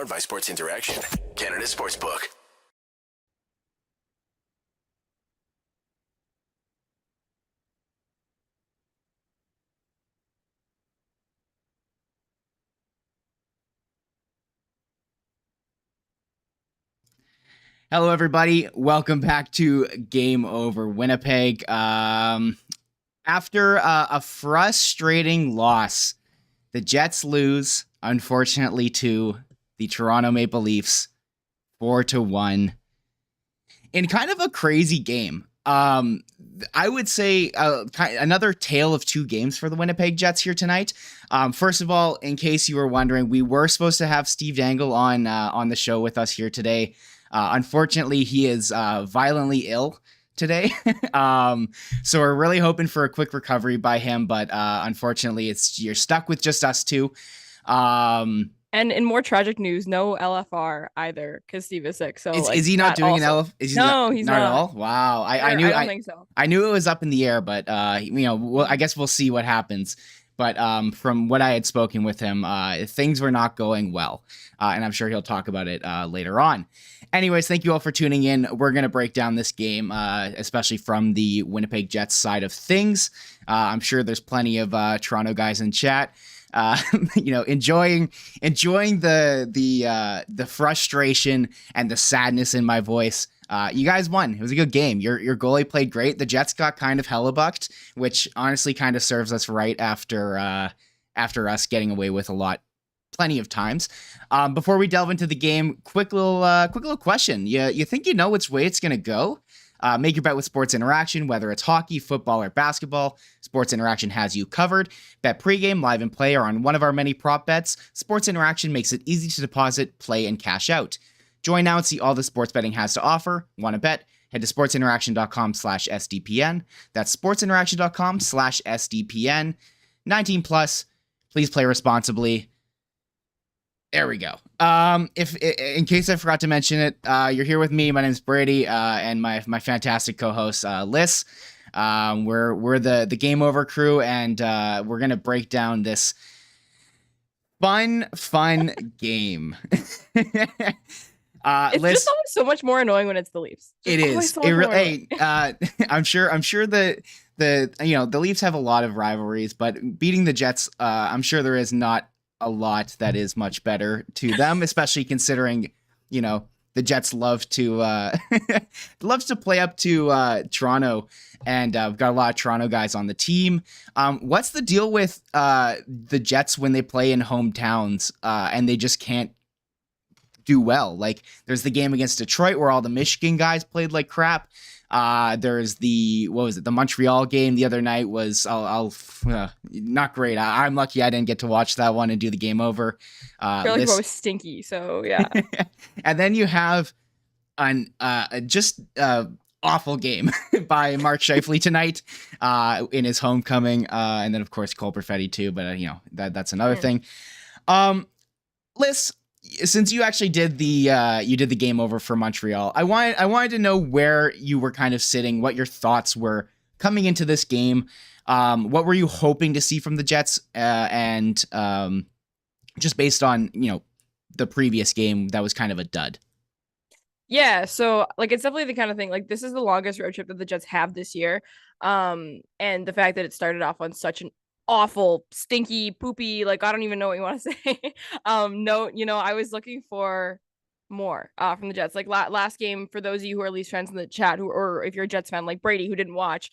Powered by Sports Interaction, Canada Sportsbook. Hello, everybody. Welcome back to Game Over Winnipeg. After a frustrating loss, the Jets lose, unfortunately, to the Toronto Maple Leafs, 4-1, in kind of a crazy game. I would say another tale of two games for the Winnipeg Jets here tonight. First of all, in case you were wondering, we were supposed to have Steve Dangle on the show with us here today. Unfortunately, he is violently ill today. So we're really hoping for a quick recovery by him, but unfortunately, you're stuck with just us two. And in more tragic news, no LFR either, because Steve is sick. So is he not doing also. an LF? No, he's not at all. Wow, I knew. I don't think so. I knew it was up in the air, but I guess we'll see what happens. But from what I had spoken with him, things were not going well, and I'm sure he'll talk about it later on. Anyways, thank you all for tuning in. We're going to break down this game, especially from the Winnipeg Jets side of things. I'm sure there's plenty of Toronto guys in chat, enjoying the frustration and the sadness in my voice. You guys won. It was a good game. Your goalie played great. The Jets got kind of hellebucked, which honestly kind of serves us right after us getting away with plenty of times. Before we delve into the game, quick little question. You think you know which way it's gonna go? Make your bet with Sports Interaction, whether it's hockey, football, or basketball. Sports Interaction has you covered. Bet pregame, live, and play are on one of our many prop bets. Sports Interaction makes it easy to deposit, play, and cash out. Join now and see all the sports betting has to offer. Want to bet? Head to sportsinteraction.com/SDPN. That's sportsinteraction.com/SDPN. 19 plus. Please play responsibly. There we go. If in case I forgot to mention it, you're here with me. My name's Brady, and my fantastic co-host Lyss. We're the Game Over crew, and we're gonna break down this fun game. It's Lyss, just always so much more annoying when it's the Leafs. It is. It really. I'm sure the Leafs have a lot of rivalries, but beating the Jets, I'm sure there is not a lot that is much better to them, especially considering, the Jets love to play up to Toronto, and we've got a lot of Toronto guys on the team. What's the deal with the Jets when they play in hometowns and they just can't do well? Like, there's the game against Detroit where all the Michigan guys played like crap. There's the Montreal game the other night was not great. I'm lucky I didn't get to watch that one and do the Game Over. I feel like it was stinky, so yeah. And then you have an awful game by Mark Scheifele tonight in his homecoming, and then of course Cole Perfetti too. But that's another thing. Lyss, since you actually did the Game Over for Montreal, I wanted to know where you were kind of sitting, what your thoughts were coming into this game. What were you hoping to see from the Jets, and just based on the previous game that was kind of a dud. Yeah, so it's definitely the kind of thing, this is the longest road trip that the Jets have this year, and the fact that it started off on such an awful, stinky, poopy, I don't even know what you want to say. No, I was looking for more from the Jets. Last game, for those of you who are Leafs fans in the chat, or if you're a Jets fan like Brady who didn't watch,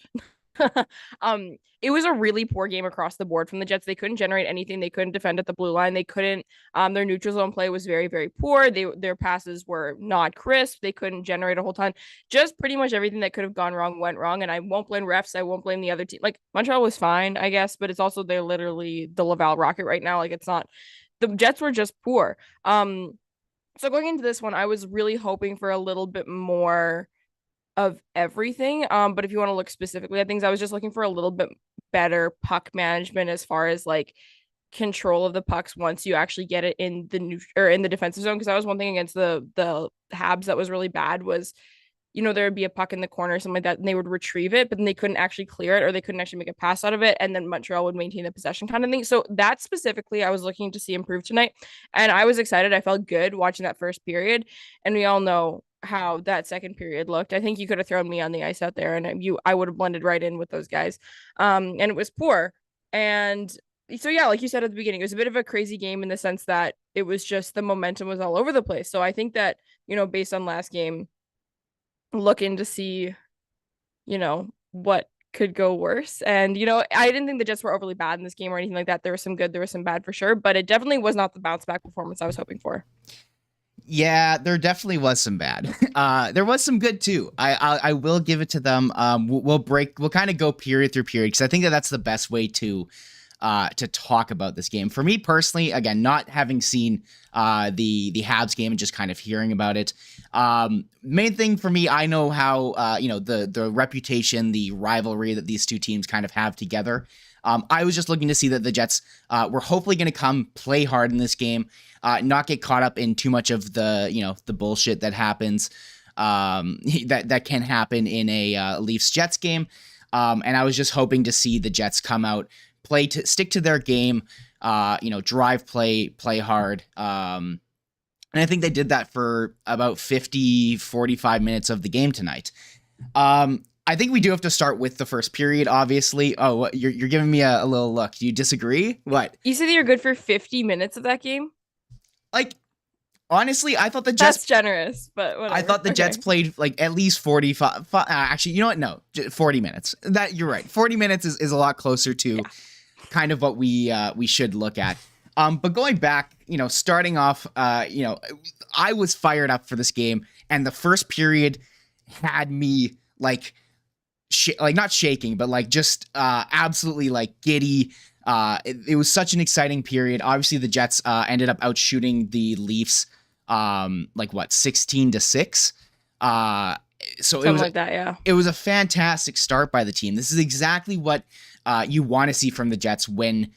it was a really poor game across the board from the Jets. They couldn't generate anything. They couldn't defend at the blue line. They couldn't. Their neutral zone play was very, very poor. Their passes were not crisp. They couldn't generate a whole ton. Just pretty much everything that could have gone wrong went wrong. And I won't blame refs. I won't blame the other team. Montreal was fine, I guess, but it's also they're literally the Laval Rocket right now. It's not. The Jets were just poor. So going into this one, I was really hoping for a little bit more of everything. But if you want to look specifically at things, I was just looking for a little bit better puck management as far as control of the pucks once you actually get it in the defensive zone. Because that was one thing against the Habs that was really bad, was there would be a puck in the corner or something like that, and they would retrieve it, but then they couldn't actually clear it or they couldn't actually make a pass out of it. And then Montreal would maintain the possession kind of thing. So that specifically, I was looking to see improve tonight. And I was excited. I felt good watching that first period. And we all know how that second period looked. I think you could have thrown me on the ice out there and I would have blended right in with those guys. And it was poor. And so yeah, like you said at the beginning, it was a bit of a crazy game in the sense that it was just the momentum was all over the place. So I think that, based on last game, looking to see, what could go worse. And, I didn't think the Jets were overly bad in this game or anything like that. There was some good, there was some bad for sure, but it definitely was not the bounce back performance I was hoping for. Yeah, there definitely was some bad. There was some good too. I will give it to them. We'll kind of go period through period because I think that's the best way to talk about this game. For me personally, again, not having seen the Habs game and just kind of hearing about it. Main thing for me, I know how the reputation, the rivalry that these two teams kind of have together. I was just looking to see that the Jets were hopefully going to come play hard in this game, not get caught up in too much of the bullshit that happens, that can happen in a Leafs-Jets game. And I was just hoping to see the Jets come out, stick to their game, drive, play hard. And I think they did that for about 45 minutes of the game tonight. I think we do have to start with the first period, obviously. Oh, you're giving me a little look. Do you disagree? What? You said you're good for 50 minutes of that game? Like, honestly, I thought the Jets... That's generous, but whatever. I thought the Jets played, like, at least 45... actually, you know what? No, 40 minutes. You're right. 40 minutes is a lot closer to kind of what we should look at. But going back, starting off, I was fired up for this game, and the first period had me, like not shaking, but like just absolutely like giddy. It was such an exciting period. Obviously, the Jets ended up outshooting the Leafs, 16-6. So something like that, yeah. It was a fantastic start by the team. This is exactly what you want to see from the Jets when,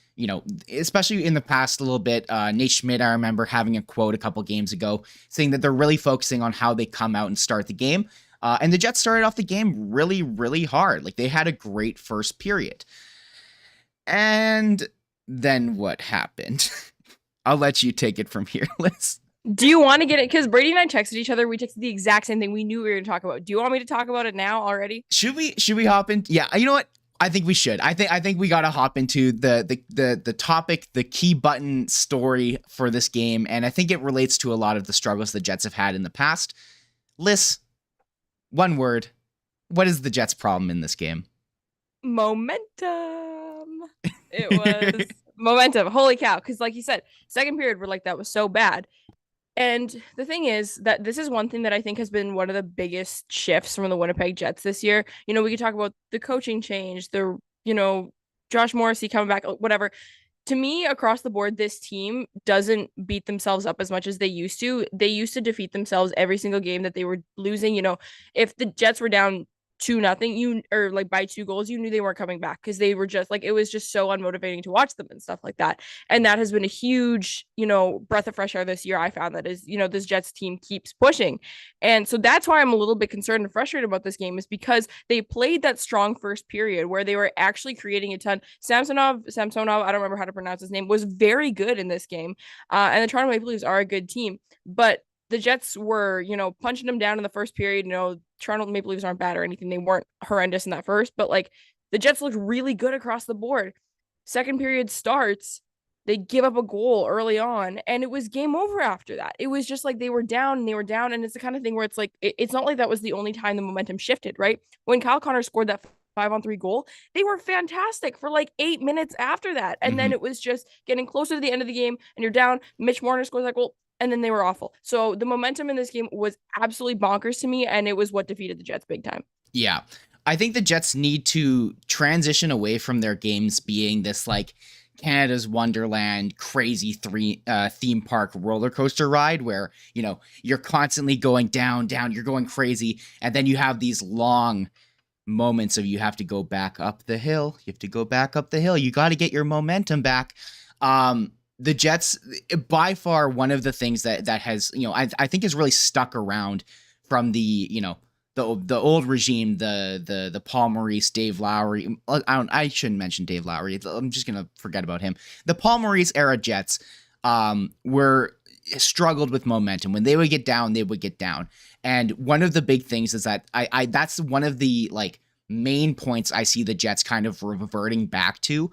especially in the past a little bit. Nate Schmidt, I remember having a quote a couple games ago saying that they're really focusing on how they come out and start the game. And the Jets started off the game really, really hard. Like, they had a great first period. And then what happened? I'll let you take it from here, Liz. Do you want to get it? Because Brady and I texted each other. We texted the exact same thing. We knew we were going to talk about. Do you want me to talk about it now already? Should we hop in? Yeah, you know what? I think we should. I think we got to hop into the topic, the key button story for this game. And I think it relates to a lot of the struggles the Jets have had in the past. Liz, one word. What is the Jets' problem in this game? Momentum. It was momentum. Holy cow. Because like you said, second period, we're like, that was so bad. And the thing is that this is one thing that I think has been one of the biggest shifts from the Winnipeg Jets this year. We could talk about the coaching change, Josh Morrissey coming back, whatever. To me, across the board, this team doesn't beat themselves up as much as they used to. They used to defeat themselves every single game that they were losing. If the Jets were down 2-0, or like by 2 goals, you knew they weren't coming back because they were just like, it was just so unmotivating to watch them and stuff like that. And that has been a huge, breath of fresh air this year. I found that is, this Jets team keeps pushing. And so that's why I'm a little bit concerned and frustrated about this game, is because they played that strong first period where they were actually creating a ton. Samsonov, I don't remember how to pronounce his name, was very good in this game. And the Toronto Maple Leafs are a good team, but the Jets were, punching them down in the first period. Toronto Maple Leafs aren't bad or anything. They weren't horrendous in that first, but like the Jets looked really good across the board. Second period starts, they give up a goal early on, and it was game over after that. It was just like they were down. And it's the kind of thing where it's like, it's not like that was the only time the momentum shifted, right? When Kyle Connor scored that 5-on-3 goal, they were fantastic for like 8 minutes after that. And then it was just getting closer to the end of the game, and you're down. Mitch Marner scores that goal. And then they were awful. So the momentum in this game was absolutely bonkers to me, and it was what defeated the Jets big time. Yeah. I think the Jets need to transition away from their games being this like Canada's Wonderland crazy theme park roller coaster ride where, you're constantly going down, you're going crazy, and then you have these long moments of you have to go back up the hill. You got to get your momentum back. The Jets, by far, one of the things that has, I think has really stuck around from the the old regime, the Paul Maurice, Dave Lowry. I shouldn't mention Dave Lowry. I'm just gonna forget about him. The Paul Maurice era Jets were struggled with momentum. When they would get down, they would get down. And one of the big things is that I that's one of the like main points I see the Jets kind of reverting back to.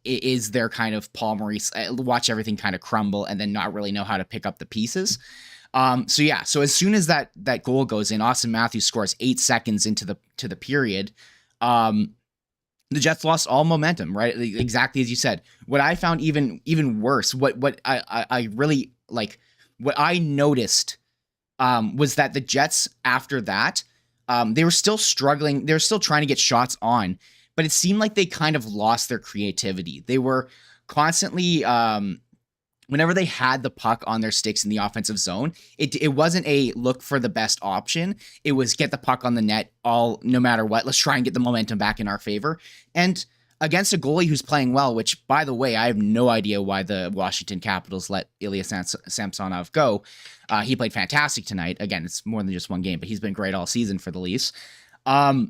Is their kind of Paul Maurice watch everything kind of crumble and then not really know how to pick up the pieces. So as soon as that goal goes in, Austin Matthews scores 8 seconds into the period. The Jets lost all momentum, right? Exactly as you said. What I found even worse, what I really like, what I noticed was that the Jets after that, they were still struggling. They were still trying to get shots on, but it seemed like they kind of lost their creativity. They were constantly, whenever they had the puck on their sticks in the offensive zone, it wasn't a look for the best option. It was get the puck on the net no matter what. Let's try and get the momentum back in our favor. And against a goalie who's playing well, which, by the way, I have no idea why the Washington Capitals let Ilya Samsonov go. He played fantastic tonight. Again, it's more than just one game, but he's been great all season for the Leafs. I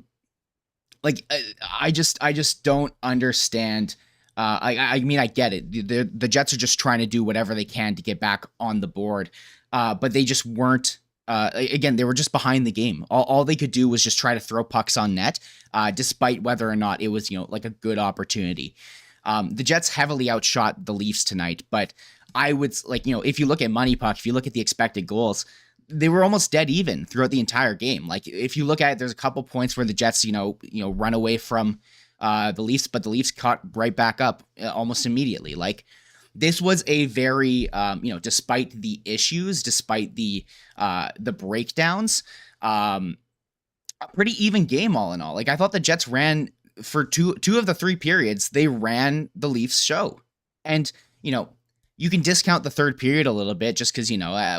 just don't understand. I mean, I get it. The Jets are just trying to do whatever they can to get back on the board. But they just weren't, again, they were just behind the game. All they could do was just try to throw pucks on net, despite whether or not it was, like a good opportunity. The Jets heavily outshot the Leafs tonight, but I would if you look at Money Puck, if you look at the expected goals, they were almost dead even throughout the entire game. Like if you look at it, there's a couple points where the Jets, run away from the Leafs, but the Leafs caught right back up almost immediately. Like this was a very, despite the issues, despite the breakdowns, a pretty even game all in all. Like I thought the Jets ran for two of the 3 periods. They ran the Leafs show, and you can discount the third period a little bit just because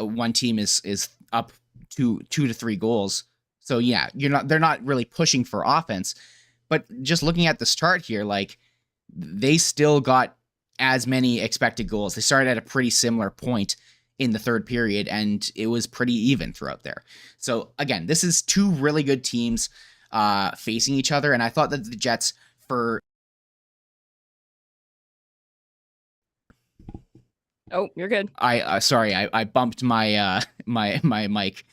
one team is up 2 to 3 goals. So yeah, they're not really pushing for offense. But just looking at the start here, like they still got as many expected goals. They started at a pretty similar point in the third period, and it was pretty even throughout there. So again, this is 2 really good teams facing each other, and I thought that the Jets Oh, you're good. I bumped my my mic.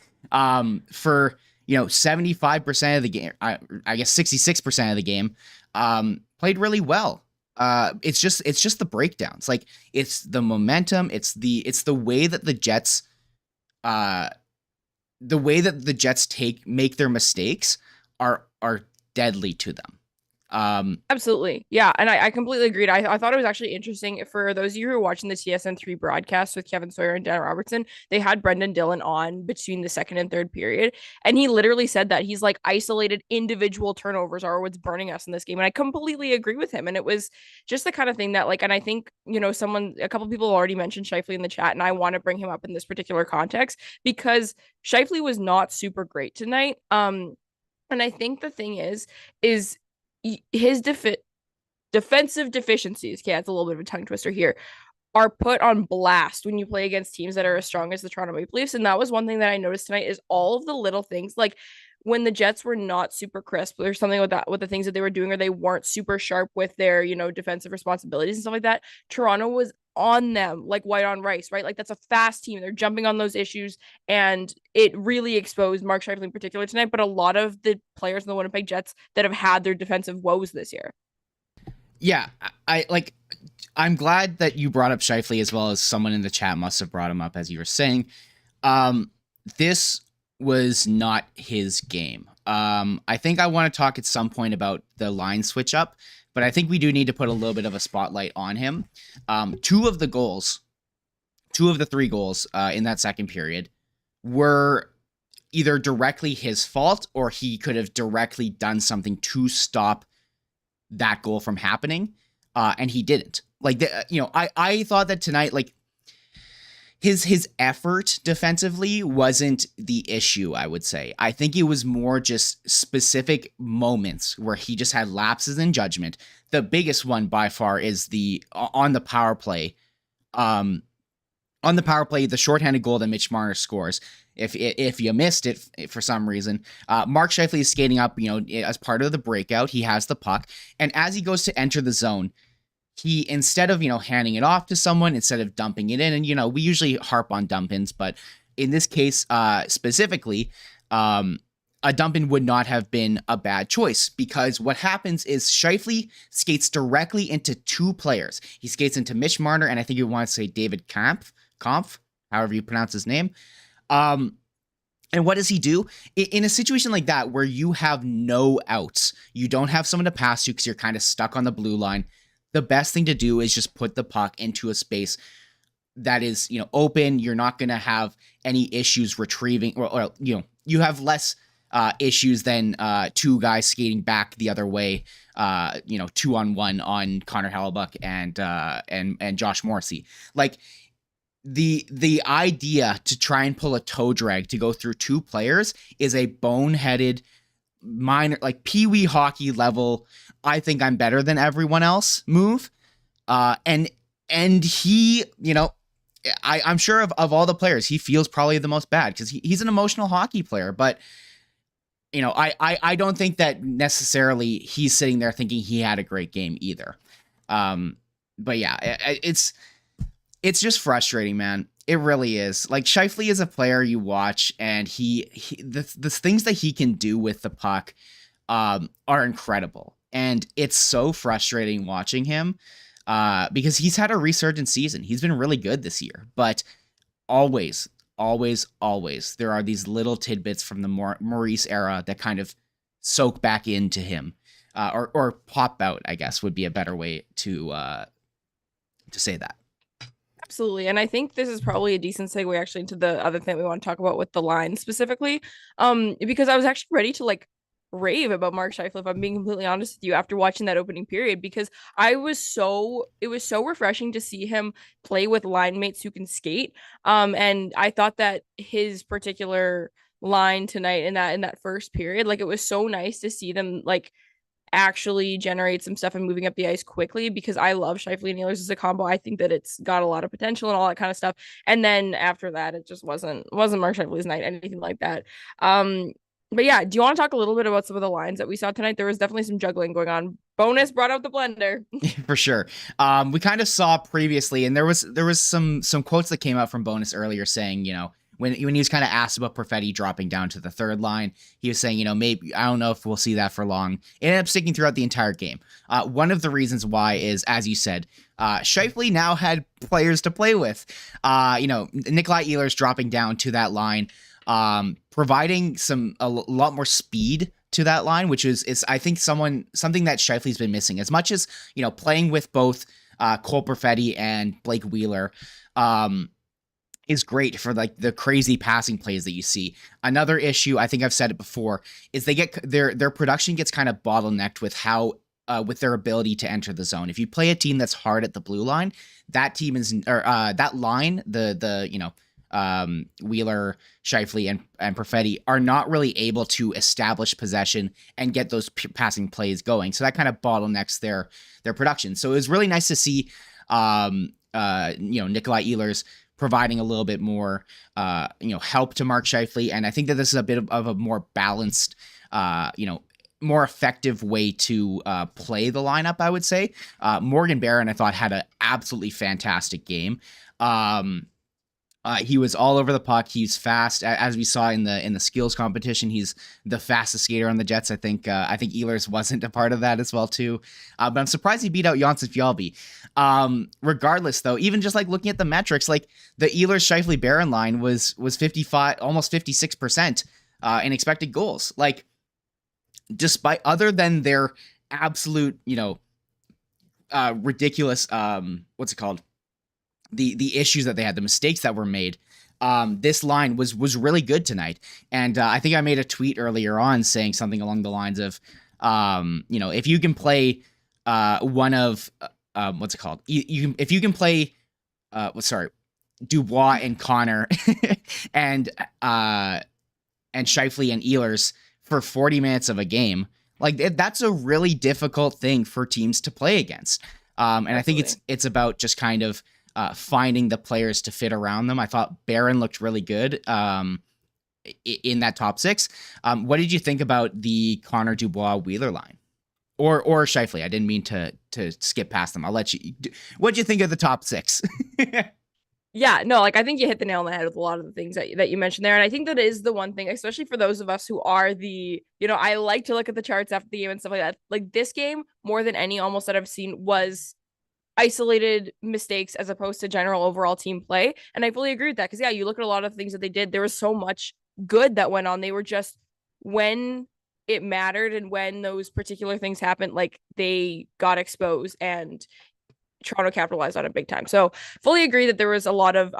For 75% of the game, I guess 66% of the game, played really well. It's just the breakdowns. Like it's the momentum. It's the way that the Jets, make their mistakes are deadly to them. Absolutely. Yeah. And I completely agreed. I thought it was actually interesting for those of you who are watching the TSN3 broadcast with Kevin Sawyer and Dan Robertson. They had Brendan Dillon on between the second and third period. And he literally said that he's like isolated individual turnovers are what's burning us in this game. And I completely agree with him. And it was just the kind of thing that and I think, a couple people already mentioned Scheifele in the chat, and I want to bring him up in this particular context because Scheifele was not super great tonight. And I think the thing is his defensive deficiencies, it's a little bit of a tongue twister here, are put on blast when you play against teams that are as strong as the Toronto Maple Leafs. And that was one thing that I noticed tonight is all of the little things, like when the Jets were not super crisp or something with the things that they were doing, or they weren't super sharp with their, defensive responsibilities and stuff like that. Toronto was on them like white on rice, right? Like that's a fast team. They're jumping on those issues, and it really exposed Mark Scheifele in particular tonight, but a lot of the players in the Winnipeg Jets that have had their defensive woes this year. Yeah, I'm glad that you brought up Scheifele, as well as someone in the chat must have brought him up as you were saying. This was not his game. I think I want to talk at some point about the line switch up, but I think we do need to put a little bit of a spotlight on him. 2 of the 3 goals in that second period were either directly his fault, or he could have directly done something to stop that goal from happening. And he didn't. I thought that tonight, his effort defensively wasn't the issue, I would say. I think it was more just specific moments where he just had lapses in judgment. The biggest one by far is on the power play. On the power play, the shorthanded goal that Mitch Marner scores. if you missed it for some reason, Mark Scheifele is skating up, as part of the breakout. He has the puck, and as he goes to enter the zone, he, instead of, handing it off to someone, instead of dumping it in, and, we usually harp on dump-ins, but in this case, specifically, a dump-in would not have been a bad choice, because what happens is Scheifele skates directly into two players. He skates into Mitch Marner, and I think you want to say David Kampf, however you pronounce his name. And what does he do? In a situation like that, where you have no outs, you don't have someone to pass to because you're kind of stuck on the blue line, the best thing to do is just put the puck into a space that is, open. You're not going to have any issues retrieving, or you have less issues than two guys skating back the other way, 2-on-1 on Connor Hellebuck and Josh Morrissey. Like, the idea to try and pull a toe drag to go through two players is a boneheaded, minor, like pee-wee hockey level, I think I'm better than everyone else move. And he, I'm sure of all the players, he feels probably the most bad, because he's an emotional hockey player. But, I don't think that necessarily he's sitting there thinking he had a great game either. But yeah, it's just frustrating, man. It really is. Like, Scheifele is a player you watch, and the things that he can do with the puck are incredible. And it's so frustrating watching him because he's had a resurgent season. He's been really good this year, but always, there are these little tidbits from the Maurice era that kind of soak back into him, or pop out, I guess, would be a better way to say that. Absolutely. And I think this is probably a decent segue actually into the other thing we want to talk about with the line specifically. Because I was actually ready to rave about Mark Scheifele, if I'm being completely honest with you, after watching that opening period, because it was so refreshing to see him play with line mates who can skate. And I thought that his particular line tonight in that first period, it was so nice to see them actually generate some stuff and moving up the ice quickly, because I love Scheifele and Ehlers as a combo. I think that it's got a lot of potential and all that kind of stuff. And then after that, it just wasn't Mark Scheifele's night, anything like that. But yeah, do you want to talk a little bit about some of the lines that we saw tonight? There was definitely some juggling going on. Bonus brought out the blender. For sure. We kind of saw previously, and there was some quotes that came out from Bonus earlier saying, when he was kind of asked about Perfetti dropping down to the third line, he was saying, maybe, I don't know if we'll see that for long. It ended up sticking throughout the entire game. One of the reasons why is, as you said, Scheifele now had players to play with. Nikolai Ehlers dropping down to that line, providing a lot more speed to that line, which is I think something that Scheifele's been missing. As much as, playing with both Cole Perfetti and Blake Wheeler is great for the crazy passing plays that you see. Another issue, I think I've said it before, is they get their production gets kind of bottlenecked with how with their ability to enter the zone. If you play a team that's hard at the blue line, that team is that line, Wheeler, Scheifele, and Perfetti are not really able to establish possession and get those passing plays going. So that kind of bottlenecks their production. So it was really nice to see, Nikolai Ehlers providing a little bit more, help to Mark Scheifele. And I think that this is a bit of a more balanced, more effective way to play the lineup, I would say. Morgan Barron, I thought, had an absolutely fantastic game. He was all over the puck. He's fast, as we saw in the skills competition. He's the fastest skater on the Jets. I think Ehlers wasn't a part of that as well too. But I'm surprised he beat out Janssen Fjallby. Regardless, though, even just looking at the metrics, the Ehlers Scheifele Barron line was 55, almost 56% in expected goals. Despite, other than their absolute, ridiculous, what's it called? The issues that they had, the mistakes that were made, this line was really good tonight. And I think I made a tweet earlier on saying something along the lines of, if you can play one of what's it called? If you can play Dubois and Connor and Scheifele and Ehlers for 40 minutes of a game, that's a really difficult thing for teams to play against. And I think it's about just kind of finding the players to fit around them. I thought Barron looked really good. in that top six. What did you think about the Connor Dubois Wheeler line? Or Scheifele? I didn't mean to skip past them. I'll let you. What'd you think of the top six? Yeah, no, like I think you hit the nail on the head with a lot of the things that you mentioned there. And I think that is the one thing, especially for those of us who are I like to look at the charts after the game and stuff like that. Like this game, more than any almost that I've seen, was isolated mistakes as opposed to general overall team play. And I fully agree with that. Because yeah, you look at a lot of things that they did, there was so much good that went on. They were just, when it mattered and when those particular things happened, like they got exposed and Toronto capitalized on it big time. So fully agree that there was a lot of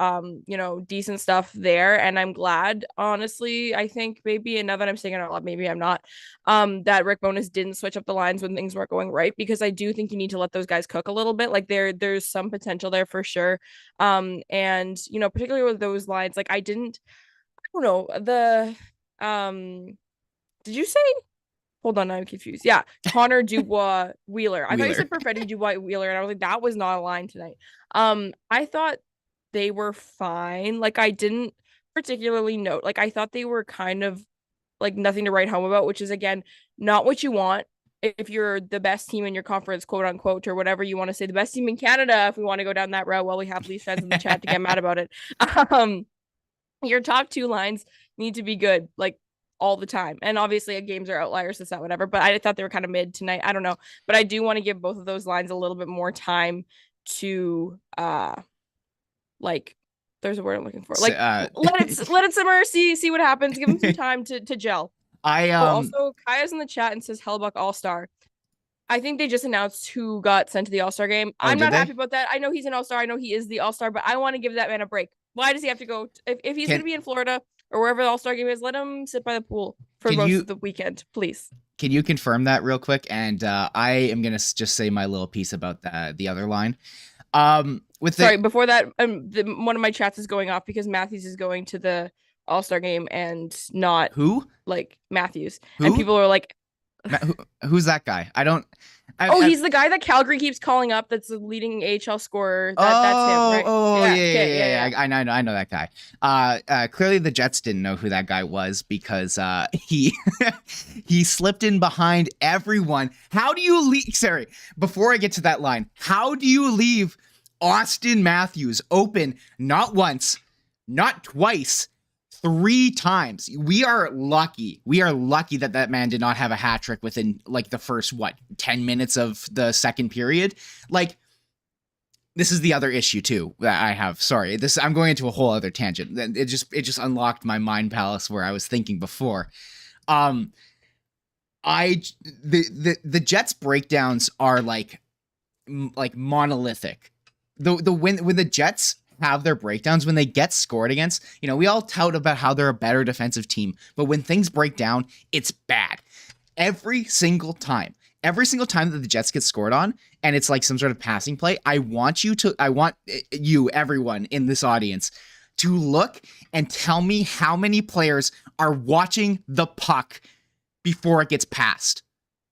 decent stuff there. And I'm glad, honestly, I think maybe, and now that I'm saying it out loud, maybe I'm not, that Rick Bowness didn't switch up the lines when things weren't going right, because I do think you need to let those guys cook a little bit. Like there's some potential there for sure. And particularly with those lines, like I don't know, did you say, hold on, I'm confused. Yeah, Connor Dubois Wheeler. I thought you said Perfetti Dubois Wheeler, and I was like, that was not a line tonight. I thought they were fine. Like I didn't particularly note. Like I thought they were kind of like nothing to write home about, which is again not what you want if you're the best team in your conference, quote unquote, or whatever you want to say, the best team in Canada. If we want to go down that route, well, we have Leafs fans in the chat to get mad about it. Your top two lines need to be good. Like all the time. And obviously games are outliers, this, that, whatever. But I thought they were kind of mid tonight. I don't know. But I do want to give both of those lines a little bit more time to there's a word I'm looking for. Like let it simmer, see what happens, give them some time to gel. Also Kaya's in the chat and says Hellbuck All-Star. I think they just announced who got sent to the All-Star game. I'm not happy about that. I know he's an All-Star. I know he is the All-Star, but I want to give that man a break. Why does he have to go? If he's going to be in Florida or wherever the All-Star game is, let him sit by the pool for most of the weekend, please. Can you confirm that real quick? And I am going to just say my little piece about the other line. Before that, one of my chats is going off because Matthews is going to the All-Star game and not who? Like Matthews. Who? And people are like, who's that guy? He's the guy that Calgary keeps calling up. That's the leading AHL scorer. That's him, right? Yeah. I know that guy. Clearly the Jets didn't know who that guy was because he slipped in behind everyone. How do you leave? Sorry, before I get to that line, how do you leave Austin Matthews open not once, not twice, 3 times? We are lucky that man did not have a hat trick within like the first 10 minutes of the second period. Like, this is the other issue too that I have. Sorry, I'm going into a whole other tangent. It just unlocked my mind palace where I was thinking before. The Jets breakdowns are like monolithic. When the Jets have their breakdowns, when they get scored against, we all tout about how they're a better defensive team, but when things break down, it's bad. Every single time that the Jets get scored on and it's like some sort of passing play, I want you, everyone in this audience, to look and tell me how many players are watching the puck before it gets passed.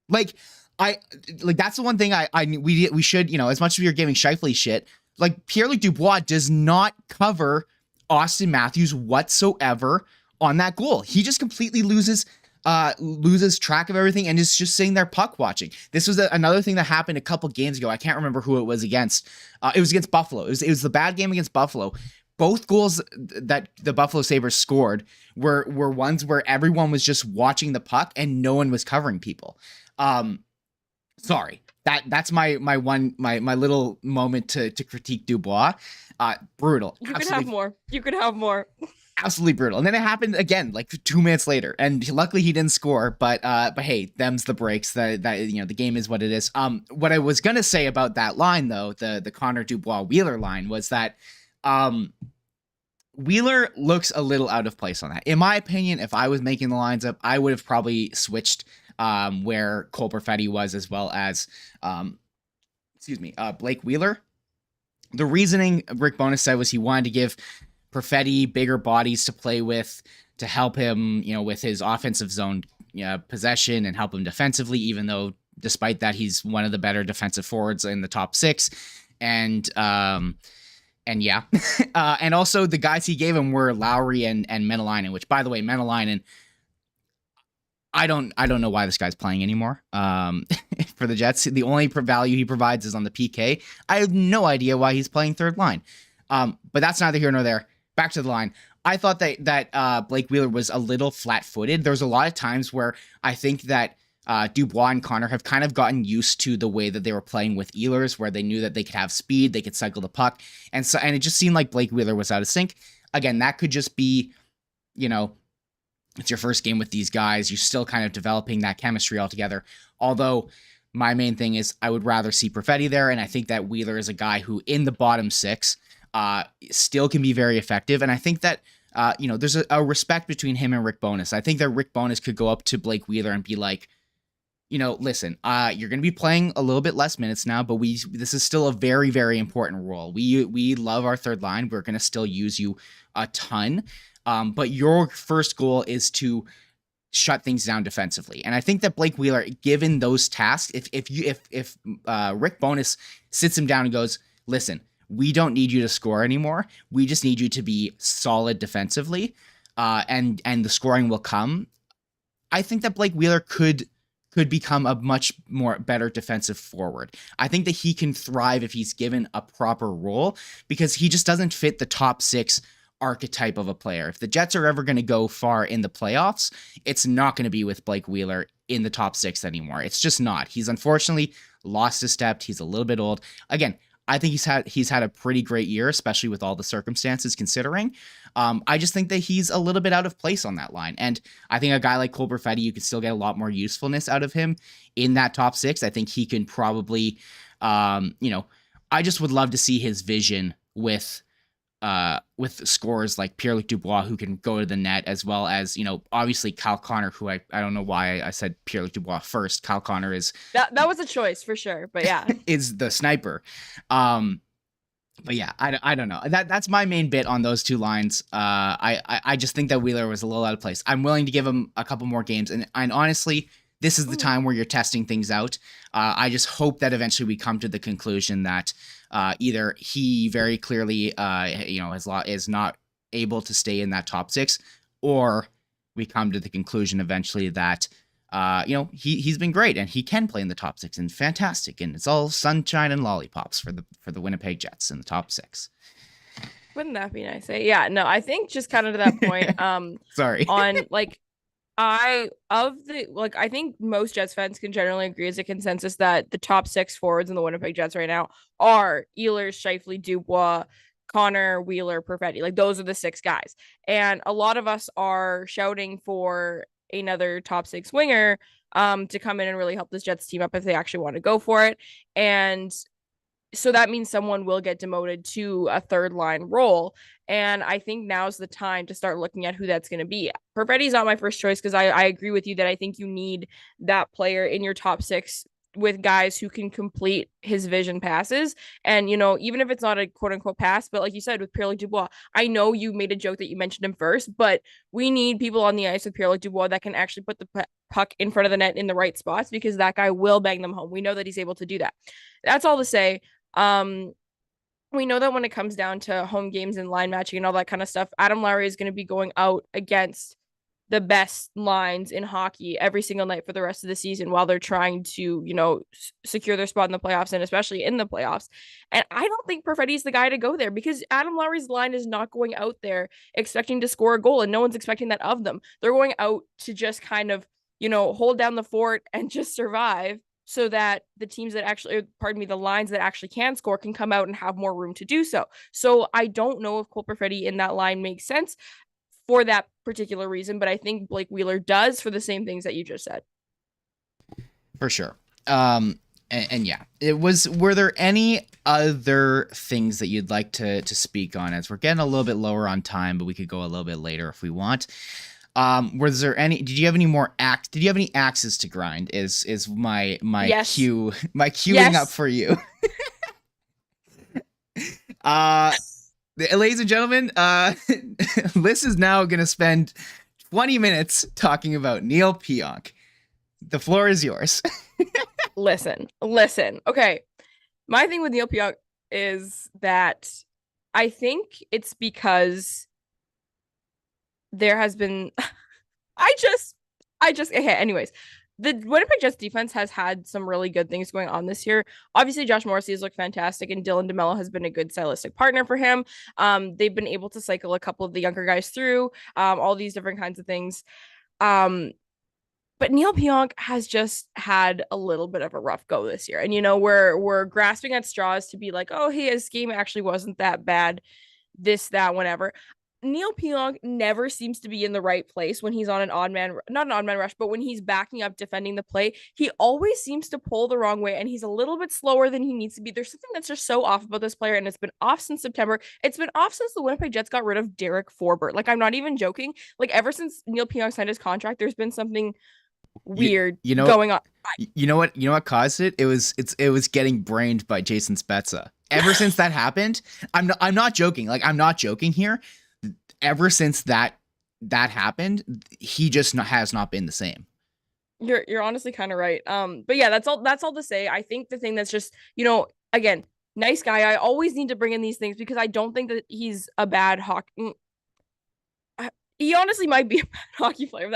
That's the one thing we should, as much as we are giving Scheifele shit, like Pierre-Luc Dubois does not cover Austin Matthews whatsoever on that goal. He just completely loses track of everything and is just sitting there puck watching. This was another thing that happened a couple games ago. I can't remember who it was against. It was against Buffalo. It was the bad game against Buffalo. Both goals that the Buffalo Sabres scored were ones where everyone was just watching the puck and no one was covering people. Sorry. That's my little moment to critique Dubois. Brutal. You could have more. Absolutely brutal. And then it happened again, like 2 minutes later. And luckily he didn't score. But hey, them's the breaks. That the game is what it is. What I was gonna say about that line though, the Connor Dubois Wheeler line, was that Wheeler looks a little out of place on that. In my opinion, if I was making the lines up, I would have probably switched where Cole Perfetti was, as well as, Blake Wheeler. The reasoning Rick Bowness said was he wanted to give Perfetti bigger bodies to play with to help him, with his offensive zone possession and help him defensively, even though despite that, he's one of the better defensive forwards in the top 6. And yeah. And also the guys he gave him were Lowry and Menelainen, which, by the way, Menelainen, I don't know why this guy's playing anymore. For the Jets, the only value he provides is on the PK. I have no idea why he's playing third line. But that's neither here nor there. Back to the line. I thought that Blake Wheeler was a little flat-footed. There's a lot of times where I think that Dubois and Connor have kind of gotten used to the way that they were playing with Ehlers, where they knew that they could have speed, they could cycle the puck, and it just seemed like Blake Wheeler was out of sync. Again, that could just be, it's your first game with these guys. You're still kind of developing that chemistry altogether. Although my main thing is I would rather see Perfetti there, and I think that Wheeler is a guy who in the bottom six still can be very effective. And I think that there's a respect between him and Rick Bowness. I think that Rick Bowness could go up to Blake Wheeler and be like, listen, you're going to be playing a little bit less minutes now, but this is still a very, very important role. We love our third line. We're going to still use you a ton. But your first goal is to shut things down defensively. And I think that Blake Wheeler, given those tasks, if Rick Bowness sits him down and goes, listen, we don't need you to score anymore. We just need you to be solid defensively, and the scoring will come. I think that Blake Wheeler could become a much more better defensive forward. I think that he can thrive if he's given a proper role, because he just doesn't fit the top six archetype of a player. If the Jets are ever going to go far in the playoffs, it's not going to be with Blake Wheeler in the top six anymore. It's just not. He's unfortunately lost his step. He's a little bit old. Again, I think he's had a pretty great year, especially with all the circumstances considering. I just think that he's a little bit out of place on that line. And I think a guy like Cole Perfetti, you can still get a lot more usefulness out of him in that top six. I think he can probably, I just would love to see his vision with scorers like Pierre-Luc Dubois, who can go to the net, as well as, obviously Kyle Connor, who I don't know why I said Pierre-Luc Dubois first. Kyle Connor is... That was a choice for sure, but yeah. is the sniper. But yeah, I don't know. That's my main bit on those two lines. I just think that Wheeler was a little out of place. I'm willing to give him a couple more games, and honestly, this is the time where you're testing things out. I just hope that eventually we come to the conclusion that either he very clearly, is not able to stay in that top six, or we come to the conclusion eventually that, he's been great and he can play in the top six and fantastic, and it's all sunshine and lollipops for the Winnipeg Jets in the top six. Wouldn't that be nice? Yeah, no, I think just kind of to that point. Sorry. On I think most Jets fans can generally agree as a consensus that the top six forwards in the Winnipeg Jets right now are Ehlers, Scheifele, Dubois, Connor, Wheeler, Perfetti. Those are the six guys. And a lot of us are shouting for another top six winger to come in and really help this Jets team up if they actually want to go for it. And so that means someone will get demoted to a third line role. And I think now's the time to start looking at who that's going to be. Perfetti's not my first choice, because I agree with you that I think you need that player in your top six with guys who can complete his vision passes. And, even if it's not a quote unquote pass, but like you said, with Pierre-Luc Dubois, I know you made a joke that you mentioned him first, but we need people on the ice with Pierre-Luc Dubois that can actually put the puck in front of the net in the right spots, because that guy will bang them home. We know that he's able to do that. That's all to say. We know that when it comes down to home games and line matching and all that kind of stuff, Adam Lowry is going to be going out against the best lines in hockey every single night for the rest of the season while they're trying to, secure their spot in the playoffs, and especially in the playoffs. And I don't think Perfetti's the guy to go there, because Adam Lowry's line is not going out there expecting to score a goal, and no one's expecting that of them. They're going out to just kind of, hold down the fort and just survive, so that the teams that actually, the lines that actually can score can come out and have more room to do so. So I don't know if Cole Perfetti in that line makes sense for that particular reason, but I think Blake Wheeler does for the same things that you just said. For sure. And yeah, were there any other things that you'd like to speak on, as we're getting a little bit lower on time, but we could go a little bit later if we want? Was there any, did you have any axes to grind is my yes. queuing yes. up for you. Ladies and gentlemen, Lyss is now going to spend 20 minutes talking about Neil Pionk. The floor is yours. Listen. Okay. My thing with Neil Pionk is that I think it's because there has been I just okay, anyways. The Winnipeg Jets defense has had some really good things going on this year. Obviously, Josh Morrissey has looked fantastic, and Dylan DeMello has been a good stylistic partner for him. They've been able to cycle a couple of the younger guys through all these different kinds of things. But Neil Pionk has just had a little bit of a rough go this year. And we're grasping at straws to be like, oh, hey, his game actually wasn't that bad, this, that, whatever. Neil Pionk never seems to be in the right place when he's on not an odd man rush, but when he's backing up defending the play, he always seems to pull the wrong way, and he's a little bit slower than he needs to be. There's something that's just so off about this player, and it's been off since September. It's been off since the Winnipeg Jets got rid of Derek Forbort. Like, I'm not even joking. Like, ever since Neil Pionk signed his contract, there's been something weird going on. You know what caused it? It was getting brained by Jason Spezza. Ever since that happened, I'm not joking. Like, I'm not joking here. Ever since that happened, he just has not been the same. You're honestly kind of right. But yeah, that's all to say. I think the thing that's just, again, nice guy. I always need to bring in these things because I don't think that he's a bad hockey. He honestly might be a bad hockey player.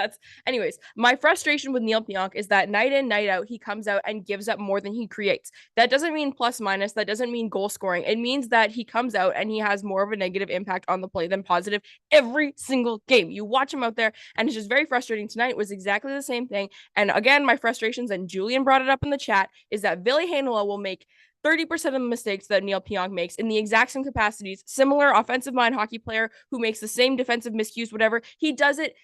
Anyways, my frustration with Neil Pionk is that night in, night out, he comes out and gives up more than he creates. That doesn't mean plus minus. That doesn't mean goal scoring. It means that he comes out and he has more of a negative impact on the play than positive every single game. You watch him out there, and it's just very frustrating. Tonight was exactly the same thing. And again, my frustrations, and Julian brought it up in the chat, is that Ville Heinola will make 30% of the mistakes that Neil Pionk makes in the exact same capacities. Similar offensive mind hockey player who makes the same defensive miscues, whatever. He does it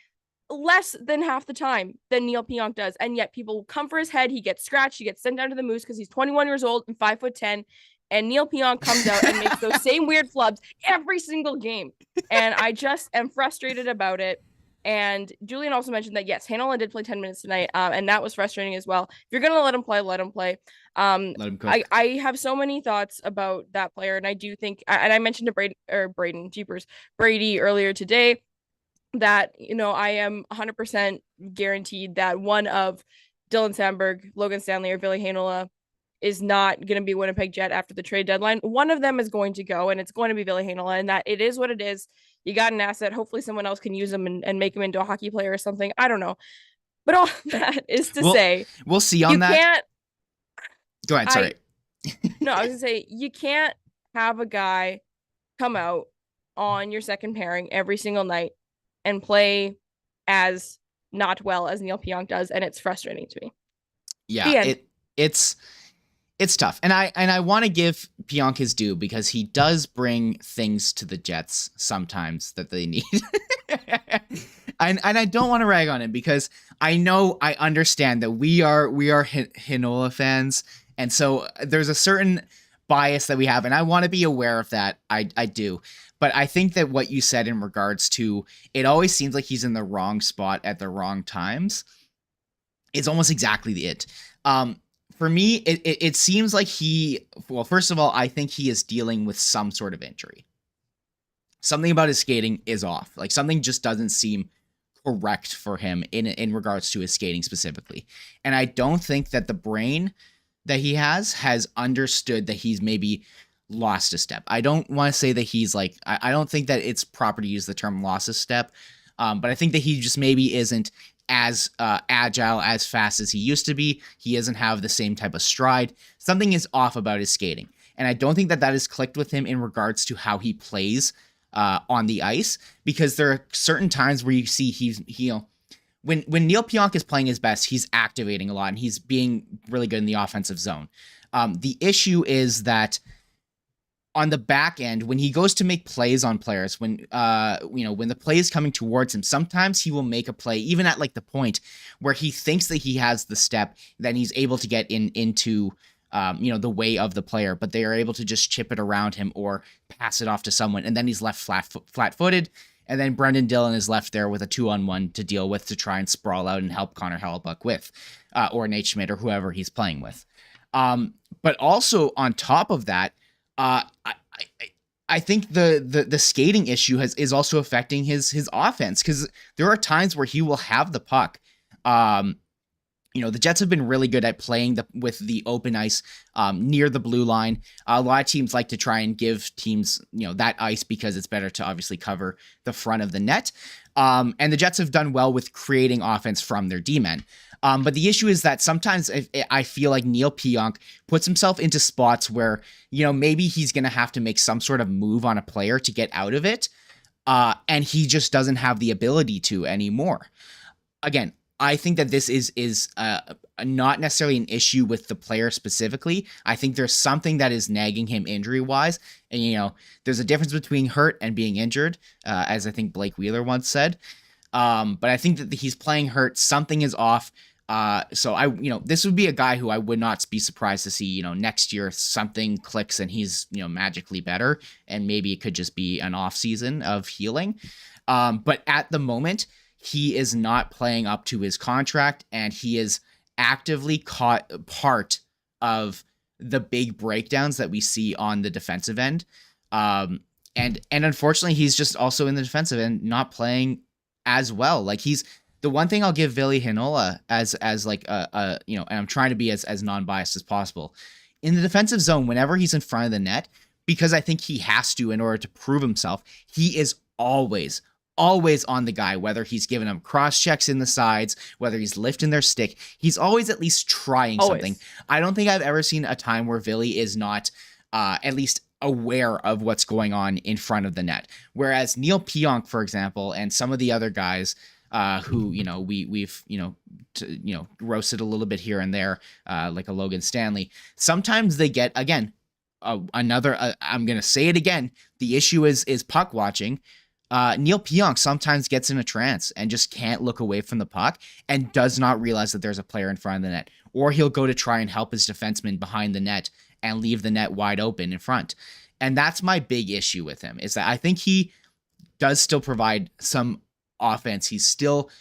less than half the time than Neil Pionk does. And yet people come for his head. He gets scratched. He gets sent down to the Moose because he's 21 years old and 5'10". And Neil Pionk comes out and makes those same weird flubs every single game. And I just am frustrated about it. And Julian also mentioned that, yes, Heinola did play 10 minutes tonight, and that was frustrating as well. If you're going to let him play, let him play. Let him cook. I have so many thoughts about that player, and I do think, and I mentioned to Brady earlier today, that, I am 100% guaranteed that one of Dylan Sandberg, Logan Stanley, or Ville Heinola is not going to be Winnipeg Jet after the trade deadline. One of them is going to go, and it's going to be Ville Heinola, and that it is what it is. You got an asset. Hopefully someone else can use him and make him into a hockey player or something. I don't know. But all that is to say, we'll see on that. Can't, go ahead. Sorry. No, I was going to say, you can't have a guy come out on your second pairing every single night and play as not well as Neil Pionk does. And it's frustrating to me. Yeah, it's tough. And I want to give Pionk his due because he does bring things to the Jets sometimes that they need. and I don't want to rag on him because I understand that we are Heinola fans. And so there's a certain bias that we have, and I want to be aware of that. I do. But I think that what you said in regards to it always seems like he's in the wrong spot at the wrong times. It's almost exactly it. For me, it seems like first of all, I think he is dealing with some sort of injury. Something about his skating is off. Like, something just doesn't seem correct for him in regards to his skating specifically. And I don't think that the brain that he has understood that he's maybe lost a step. I don't want to say that he's like, I don't think that it's proper to use the term lost a step. But I think that he just maybe isn't as agile, as fast as he used to be. He doesn't have the same type of stride. Something is off about his skating. And I don't think that has clicked with him in regards to how he plays on the ice, because there are certain times where you see when Neil Pionk is playing his best, he's activating a lot and he's being really good in the offensive zone. The issue is that on the back end, when he goes to make plays on players, when the play is coming towards him, sometimes he will make a play, even at like the point where he thinks that he has the step, then he's able to get into the way of the player, but they are able to just chip it around him or pass it off to someone, and then he's left flat-footed, and then Brendan Dillon is left there with a 2-on-1 to deal with to try and sprawl out and help Connor Hellebuyck with, or Nate Schmidt or whoever he's playing with. But also on top of that, I think the skating issue is also affecting his offense, because there are times where he will have the puck, The Jets have been really good at playing with the open ice near the blue line. A lot of teams like to try and give teams, that ice because it's better to obviously cover the front of the net. And the Jets have done well with creating offense from their D-men. But the issue is that sometimes I feel like Neil Pionk puts himself into spots where, maybe he's going to have to make some sort of move on a player to get out of it. And he just doesn't have the ability to anymore. Again, I think that this is not necessarily an issue with the player specifically. I think there's something that is nagging him injury-wise. And, there's a difference between hurt and being injured, as I think Blake Wheeler once said. But I think that he's playing hurt. Something is off. So this would be a guy who I would not be surprised to see, next year something clicks and he's, magically better. And maybe it could just be an off season of healing. But at the moment, he is not playing up to his contract, and he is actively caught part of the big breakdowns that we see on the defensive end. And unfortunately, he's just also in the defensive end not playing as well. Like, he's the one thing I'll give Ville Heinola as like and I'm trying to be as non-biased as possible in the defensive zone whenever he's in front of the net, because I think he has to in order to prove himself. He is always on the guy, whether he's giving them cross checks in the sides, whether he's lifting their stick. He's always at least trying something. I don't think I've ever seen a time where Ville is not at least aware of what's going on in front of the net. Whereas Neil Pionk, for example, and some of the other guys who, we've roasted a little bit here and there, like a Logan Stanley, sometimes they get, again, another, I'm going to say it again. The issue is puck watching. Neil Pionk sometimes gets in a trance and just can't look away from the puck and does not realize that there's a player in front of the net. Or he'll go to try and help his defenseman behind the net and leave the net wide open in front. And that's my big issue with him, is that I think he does still provide some offense. He still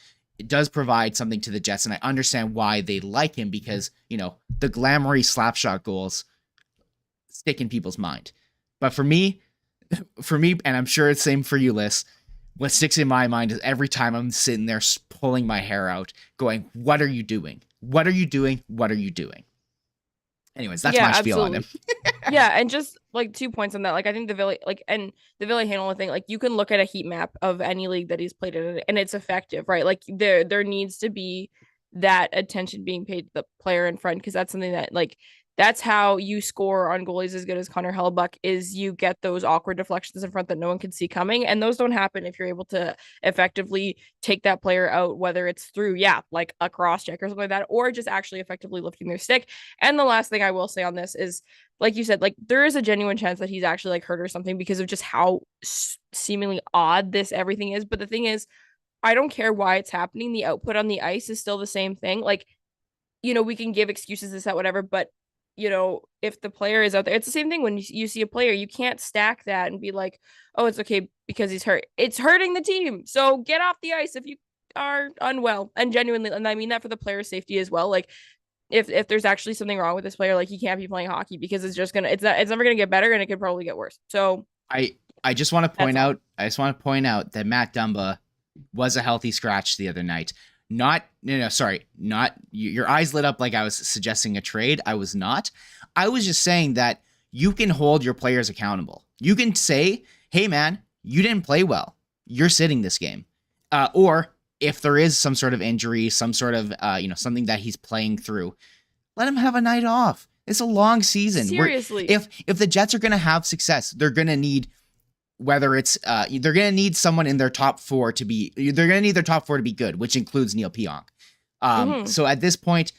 does provide something to the Jets, and I understand why they like him, because, the glamoury slapshot goals stick in people's mind. But for me, and I'm sure it's the same for you, Lyss, what sticks in my mind is every time I'm sitting there pulling my hair out, going, what are you doing? What are you doing? What are you doing? Anyways, that's my spiel on him. Yeah, and just like 2 points on that. Like, I think the Ville Heinola thing, like, you can look at a heat map of any league that he's played in, and it's effective, right? Like, there needs to be that attention being paid to the player in front, because that's something that, like, that's how you score on goalies as good as Connor Hellebuyck, is you get those awkward deflections in front that no one can see coming. And those don't happen if you're able to effectively take that player out, whether it's through, like a cross check or something like that, or just actually effectively lifting their stick. And the last thing I will say on this is, like you said, like, there is a genuine chance that he's actually like hurt or something because of just how seemingly odd this everything is. But the thing is, I don't care why it's happening. The output on the ice is still the same thing. Like, we can give excuses, this, that, whatever, but if the player is out there, it's the same thing when you see a player. You can't stack that and be like, oh, it's okay because he's hurt. It's hurting the team. So get off the ice if you are unwell. And genuinely, and I mean that for the player's safety as well. Like, if there's actually something wrong with this player, like, he can't be playing hockey, because it's never gonna get better, and it could probably get worse. So I just want to point out that Matt Dumba was a healthy scratch the other night. Not your eyes lit up like I was suggesting a trade. I was not. I was just saying that you can hold your players accountable. You can say, hey man, you didn't play well. You're sitting this game. Or if there is some sort of injury, some sort of, something that he's playing through, let him have a night off. It's a long season. Seriously. If the Jets are going to have success, they're going to need, whether it's they're going to need someone in their top four to be, they're going to need their top four to be good, which includes Neil Pionk. So at this point,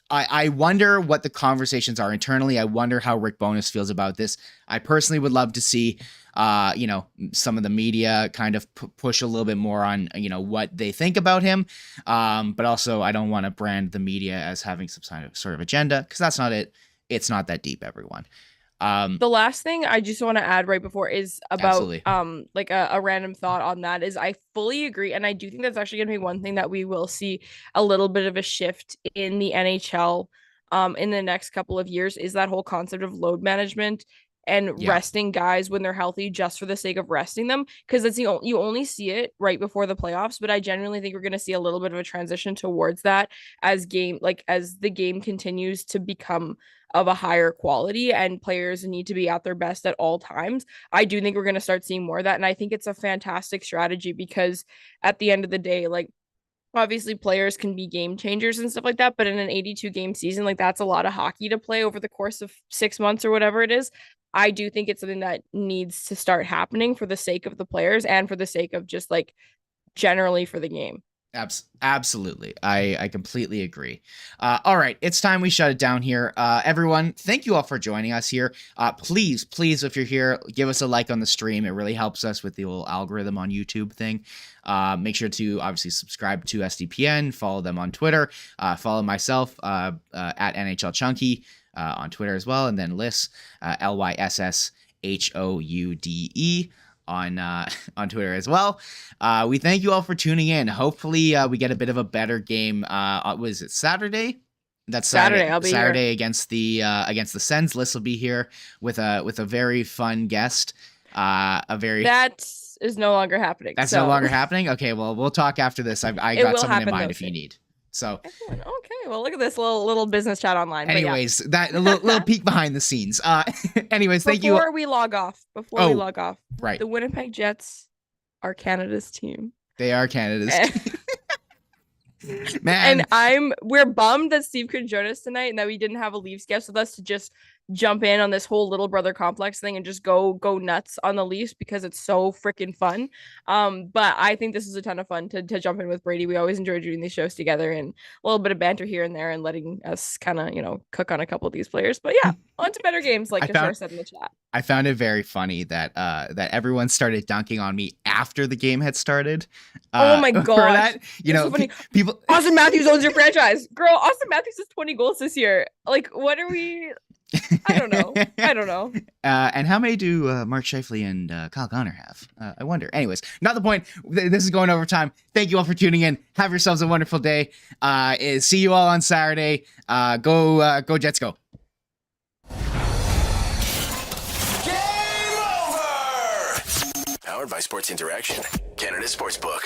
I wonder what the conversations are internally. I wonder how Rick Bowness feels about this. I personally would love to see, some of the media kind of push a little bit more on, what they think about him. But also, I don't want to brand the media as having some sort of agenda, because that's not it. It's not that deep, everyone. The last thing I just want to add right before is about like a random thought on that is, I fully agree, and I do think that's actually going to be one thing that we will see a little bit of a shift in the NHL in the next couple of years, is that whole concept of load management and resting guys when they're healthy just for the sake of resting them, because it's you only see it right before the playoffs. But I genuinely think we're going to see a little bit of a transition towards that as the game continues to become of a higher quality and players need to be at their best at all times. I do think we're going to start seeing more of that, and I think it's a fantastic strategy because at the end of the day, like, obviously players can be game changers and stuff like that, but in an 82 game season, like, that's a lot of hockey to play over the course of 6 months or whatever it is. I do think it's something that needs to start happening for the sake of the players and for the sake of just like generally for the game. Absolutely. I completely agree. All right. It's time we shut it down here. Everyone, thank you all for joining us here. Please, if you're here, give us a like on the stream. It really helps us with the little algorithm on YouTube thing. Make sure to obviously subscribe to SDPN, follow them on Twitter, follow myself at NHL Chunky on Twitter as well. And then Lyss, LYSSHOUDE. On Twitter as well. We thank you all for tuning in. Hopefully we get a bit of a better game. Was it Saturday? That's Saturday. I'll be Saturday here. against the Sens. Lyss will be here with a very fun guest. That is no longer happening. That's no longer happening. Okay, well, we'll talk after this. I got something in mind if you need. So excellent. Okay, well, look at this little business chat online. Anyways, that a little peek behind the scenes. Anyways, thank you. Before we log off, right, the Winnipeg Jets are Canada's team. They are Canada's team. Man, and we're bummed that Steve couldn't join us tonight and that we didn't have a Leafs guest with us to just jump in on this whole little brother complex thing and just go nuts on the Leafs because it's so freaking fun. But I think this is a ton of fun to jump in with Brady. We always enjoy doing these shows together and a little bit of banter here and there and letting us kind of, cook on a couple of these players. But yeah, on to better games, like Kishore said in the chat. I found it very funny that everyone started dunking on me after the game had started. Oh my gosh. So people. Austin Matthews owns your franchise. Girl, Austin Matthews has 20 goals this year. Like, what are we... I don't know. And how many do Mark Scheifele and Kyle Connor have? I wonder. Anyways, not the point. This is going over time. Thank you all for tuning in. Have yourselves a wonderful day. See you all on Saturday. Go Jets, go. Game over! Powered by Sports Interaction, Canada Sportsbook.